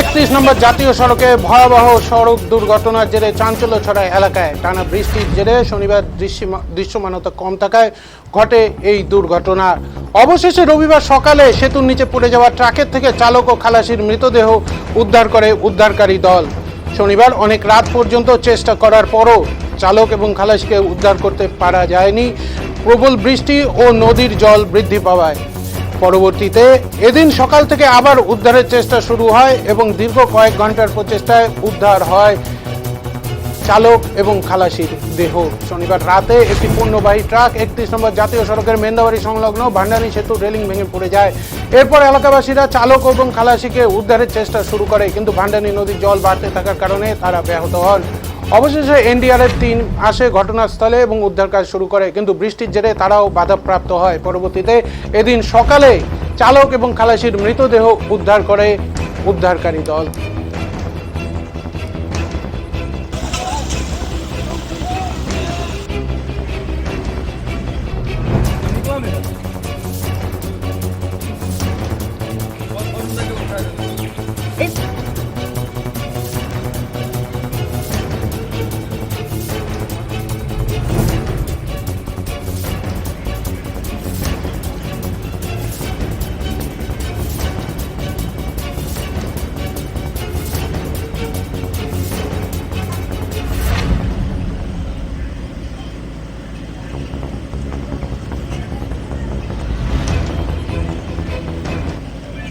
31 নম্বর জাতীয় সড়কে ভয়াবহ সড়ক দুর্ঘটনার জেরে চাঞ্চল্য ছড়ায় এলাকায়। টানা বৃষ্টির জেরে শনিবার দৃশ্যমানতা কম থাকায় ঘটে এই দুর্ঘটনা। অবশেষে রবিবার সকালে সেতুর নিচে পড়ে যাওয়া ট্রাকের থেকে চালক ও খালাসির মৃতদেহ উদ্ধার করে উদ্ধারকারী দল। শনিবার অনেক রাত পর্যন্ত চেষ্টা করার পরও চালক এবং খালাসিকে উদ্ধার করতে পারা যায়নি প্রবল বৃষ্টি ও নদীর জল বৃদ্ধি পাওয়ায়। পরবর্তীতে এদিন সকাল থেকে আবার উদ্ধারের চেষ্টা শুরু হয় এবং দীর্ঘ কয়েক ঘন্টার প্রচেষ্টায় উদ্ধার হয় চালক এবং খালাসির দেহ। শনিবার রাতে একটি পণ্যবাহী ট্রাক 31 নম্বর জাতীয় সড়কের মেন্দাবাড়ি সংলগ্ন ভান্ডারী সেতু রেলিং ভেঙে পড়ে যায়। এরপর এলাকাবাসীরা চালক এবং খালাসিকে উদ্ধারের চেষ্টা শুরু করে, কিন্তু ভান্ডারী নদীর জল বাড়তে থাকার কারণে তারা ব্যাহত হন। অবশেষে এনডিআরএফ টিম আসে ঘটনাস্থলে এবং উদ্ধার কাজ শুরু করে, কিন্তু বৃষ্টির জেরে তারাও বাধাপ্রাপ্ত হয়। পরবর্তীতে এদিন সকালে চালক এবং খালাসির মৃতদেহ উদ্ধার করে উদ্ধারকারী দল।